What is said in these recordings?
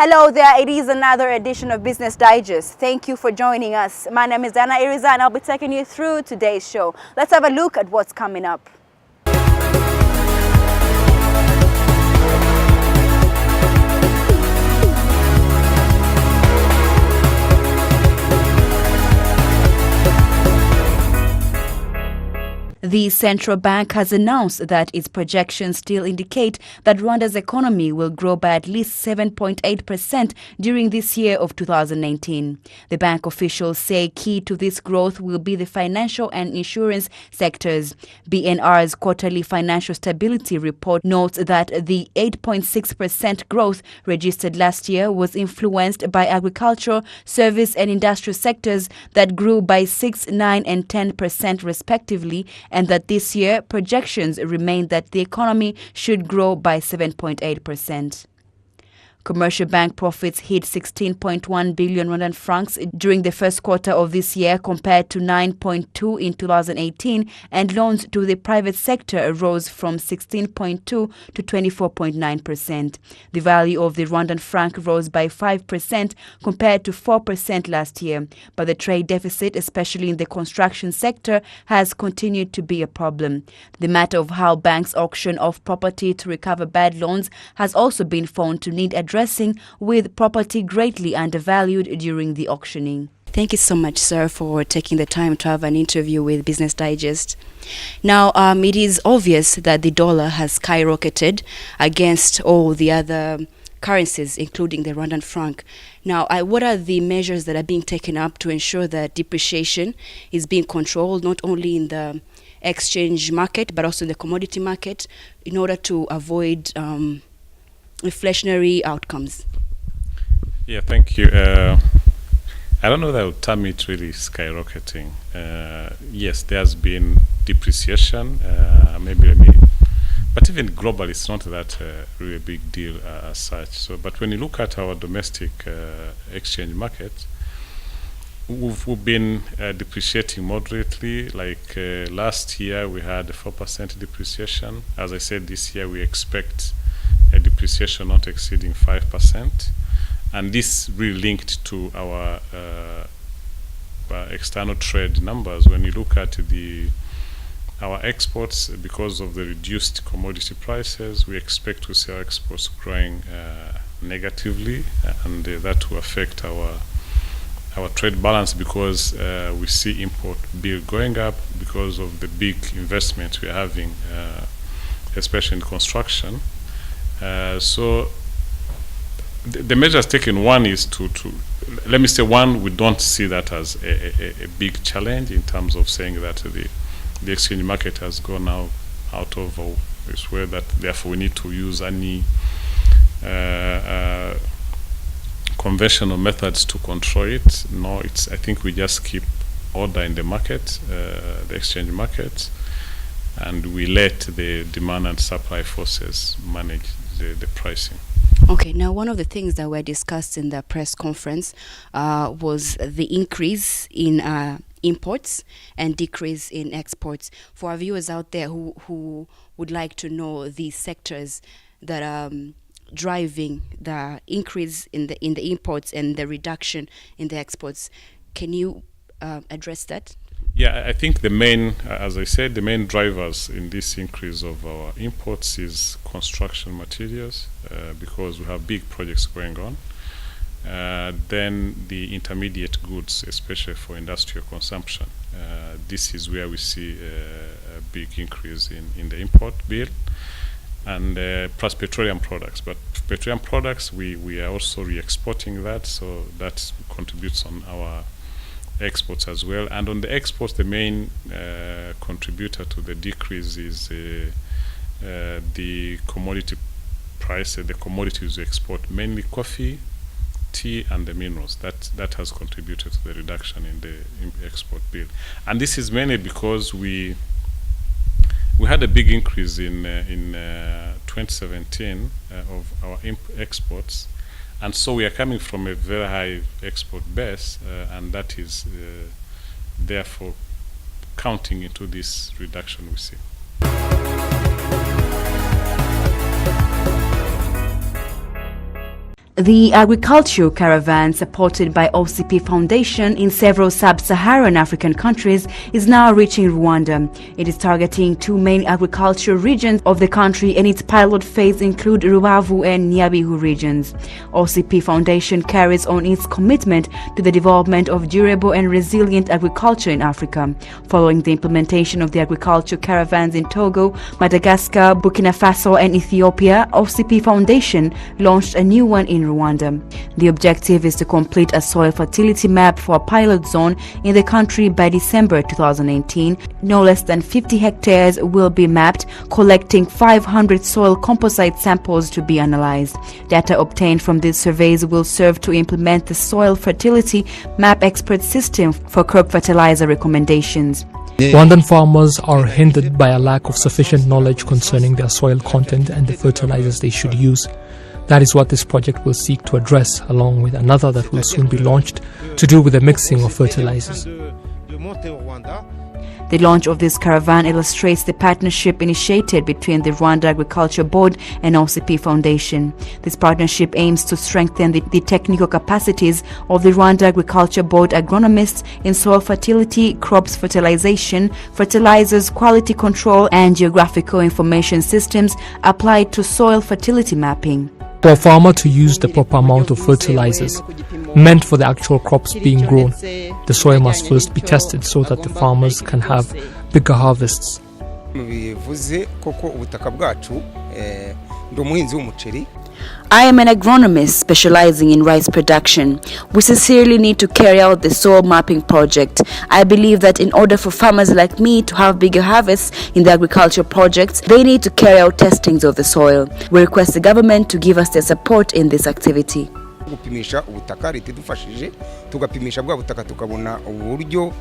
Hello there, it is another edition of Business Digest. Thank you for joining us. My name is Dana Iriza and I'll be taking you through today's show. Let's have a look at what's coming up. The central bank has announced that its projections still indicate that Rwanda's economy will grow by at least 7.8% during this year of 2019. The bank officials say key to this growth will be the financial and insurance sectors. BNR's quarterly financial stability report notes that the 8.6% growth registered last year was influenced by agricultural, service and industrial sectors that grew by 6, 9 and 10% respectively, and that this year projections remain that the economy should grow by 7.8%. Commercial bank profits hit 16.1 billion Rwandan francs during the first quarter of this year compared to 9.2 in 2018, and loans to the private sector rose from 16.2 to 24.9%. The value of the Rwandan franc rose by 5% compared to 4% last year, but the trade deficit, especially in the construction sector, has continued to be a problem. The matter of how banks auction off property to recover bad loans has also been found to need addressing, with property greatly undervalued during the auctioning. Thank you so much, sir, for taking the time to have an interview with Business Digest. Now, it is obvious that the dollar has skyrocketed against all the other currencies, including the Rwandan franc. Now, what are the measures that are being taken up to ensure that depreciation is being controlled, not only in the exchange market, but also in the commodity market, in order to avoid inflationary outcomes? Yeah, thank you. I don't know that I would term it really skyrocketing. Yes, there's been depreciation, but even globally, it's not that really a big deal as such. So, but when you look at our domestic exchange market, we've been depreciating moderately. Like last year, we had a 4% depreciation. As I said, this year we expect a depreciation not exceeding 5%, and this really linked to our external trade numbers. When you look at our exports, because of the reduced commodity prices, we expect to see our exports growing negatively, and that will affect our trade balance, because we see import bill going up because of the big investments we're having, especially in construction. So the measures taken, one is let me say, we don't see that as a big challenge in terms of saying that the exchange market has gone out of this way, that therefore we need to use any conventional methods to control it. No, I think we just keep order in the market, the exchange market, and we let the demand and supply forces manage the pricing. Okay, now one of the things that were discussed in the press conference was the increase in imports and decrease in exports. For our viewers out there who would like to know the sectors that are driving the increase in the imports and the reduction in the exports, can you address that? Yeah, I think the main, as I said, the main drivers in this increase of our imports is construction materials, because we have big projects going on. Then the intermediate goods, especially for industrial consumption. This is where we see a big increase in the import bill, and plus petroleum products. But petroleum products, we are also re-exporting that, so that contributes on our exports as well. And on the exports, the main contributor to the decrease is the commodity price, the commodities we export, mainly coffee, tea and the minerals. That has contributed to the reduction in the export bill. And this is mainly because we had a big increase in 2017 of our exports. And so we are coming from a very high export base, and that is therefore counting into this reduction we see. The agricultural caravan, supported by OCP Foundation in several sub-Saharan African countries, is now reaching Rwanda. It is targeting two main agricultural regions of the country, and its pilot phase include Rubavu and Nyabihu regions. OCP Foundation carries on its commitment to the development of durable and resilient agriculture in Africa. Following the implementation of the agricultural caravans in Togo, Madagascar, Burkina Faso and Ethiopia, OCP Foundation launched a new one in Rwanda. The objective is to complete a soil fertility map for a pilot zone in the country by December 2018. No less than 50 hectares will be mapped, collecting 500 soil composite samples to be analyzed. Data obtained from these surveys will serve to implement the soil fertility map expert system for crop fertilizer recommendations. Rwandan farmers are hindered by a lack of sufficient knowledge concerning their soil content and the fertilizers they should use. That is what this project will seek to address, along with another that will soon be launched to do with the mixing of fertilizers. The launch of this caravan illustrates the partnership initiated between the Rwanda Agriculture Board and OCP Foundation. This partnership aims to strengthen the technical capacities of the Rwanda Agriculture Board agronomists in soil fertility, crops fertilization, fertilizers, quality control and geographical information systems applied to soil fertility mapping. For a farmer to use the proper amount of fertilizers meant for the actual crops being grown, the soil must first be tested so that the farmers can have bigger harvests. I am an agronomist specializing in rice production. We sincerely need to carry out the soil mapping project. I believe that in order for farmers like me to have bigger harvests in the agriculture projects, they need to carry out testings of the soil. We request the government to give us their support in this activity. Gupimisha ubutaka leta idufashije tugapimisha bwa butaka tukabona uburyo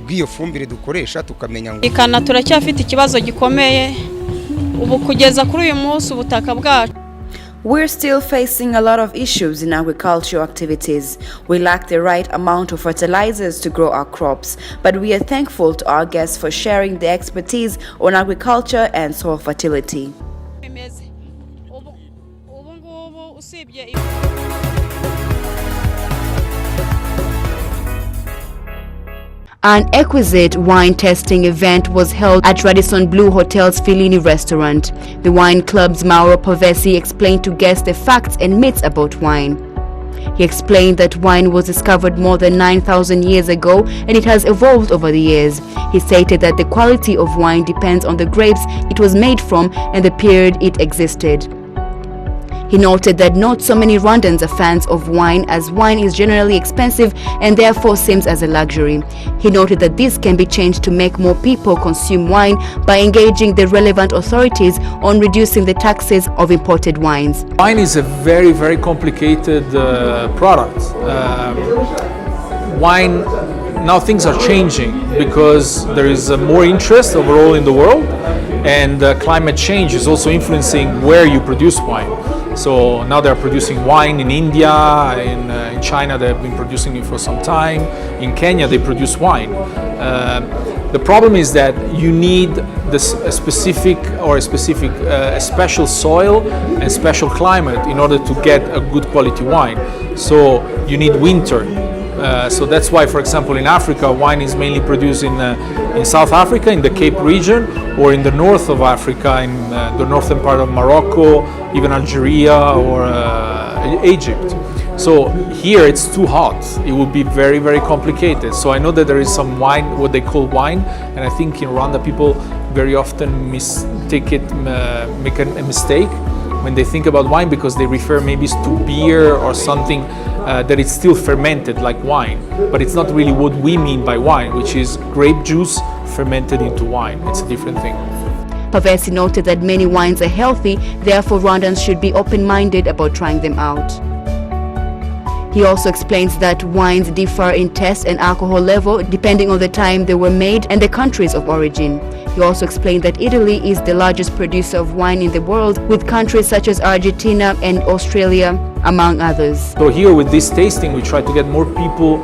bw'iyo fumbire dukoresha tukamenya ngo ikana turacyafite ikibazo gikomeye ubu kugeza kuri uyu munsi ubutaka bwacu. We're still facing a lot of issues in agricultural activities. We lack the right amount of fertilizers to grow our crops, but we are thankful to our guests for sharing their expertise on agriculture and soil fertility. An exquisite wine tasting event was held at Radisson Blu Hotel's Fellini restaurant. The wine club's Mauro Pavesi explained to guests the facts and myths about wine. He explained that wine was discovered more than 9,000 years ago and it has evolved over the years. He stated that the quality of wine depends on the grapes it was made from and the period it existed. He noted that not so many Rwandans are fans of wine, as wine is generally expensive and therefore seems as a luxury. He noted that this can be changed to make more people consume wine by engaging the relevant authorities on reducing the taxes of imported wines. Wine is a very, very complicated product. Wine, now things are changing because there is more interest overall in the world, and climate change is also influencing where you produce wine. So now they're producing wine in India, in China they have been producing it for some time, in Kenya they produce wine. The problem is that you need a special soil and special climate in order to get a good quality wine. So you need winter. So that's why, for example, in Africa, wine is mainly produced in South Africa, in the Cape region, or in the north of Africa, in the northern part of Morocco, even Algeria or Egypt. So here it's too hot. It would be very, very complicated. So I know that there is some wine, what they call wine, and I think in Rwanda people very often make a mistake when they think about wine, because they refer maybe to beer or something that it's still fermented like wine, but it's not really what we mean by wine, which is grape juice fermented into wine. It's a different thing. Pavesi noted that many wines are healthy, therefore Rwandans should be open-minded about trying them out. He also explains that wines differ in taste and alcohol level depending on the time they were made and the countries of origin. He also explained that Italy is the largest producer of wine in the world, with countries such as Argentina and Australia, among others. So here with this tasting, we try to get more people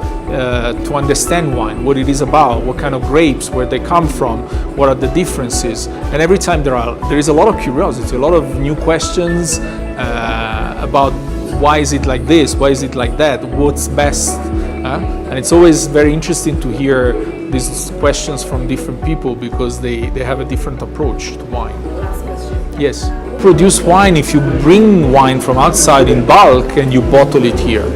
to understand wine, what it is about, what kind of grapes, where they come from, what are the differences. And every time there is a lot of curiosity, a lot of new questions about why is it like this, why is it like that, what's best. And it's always very interesting to hear these questions from different people because they have a different approach to wine. Last question. Yes. Produce wine if you bring wine from outside in bulk and you bottle it here.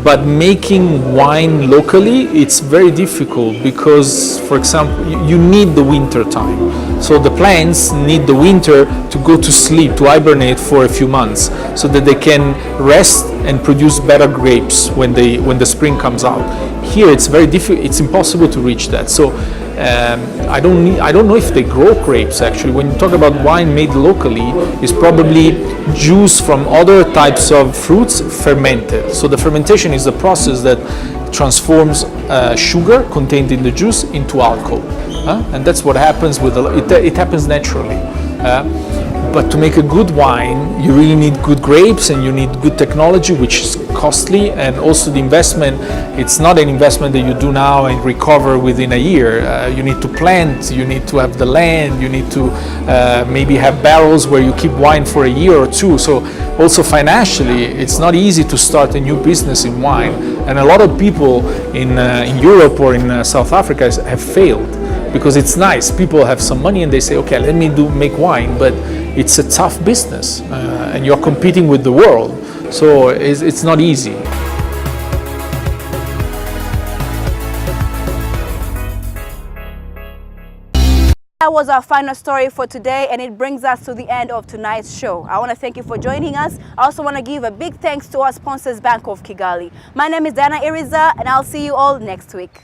But making wine locally, it's very difficult because, for example, you need the winter time. So the plants need the winter to go to sleep, to hibernate for a few months, so that they can rest and produce better grapes when the spring comes out. Here, it's very difficult. It's impossible to reach that. So I don't know if they grow grapes actually. When you talk about wine made locally, it's probably juice from other types of fruits fermented. So the fermentation is the process that transforms sugar contained in the juice into alcohol, and that's what happens with it happens naturally. But to make a good wine, you really need good grapes and you need good technology, which is costly, and also the investment, it's not an investment that you do now and recover within a year. You need to plant, you need to have the land, you need to maybe have barrels where you keep wine for a year or two. So also financially, it's not easy to start a new business in wine. And a lot of people in Europe or in South Africa have failed. Because it's nice, people have some money and they say, okay, let me make wine, but it's a tough business and you're competing with the world, so it's not easy. That was our final story for today, and it brings us to the end of tonight's show. I want to thank you for joining us. I also want to give a big thanks to our sponsors, Bank of Kigali. My name is Diana Iriza, and I'll see you all next week.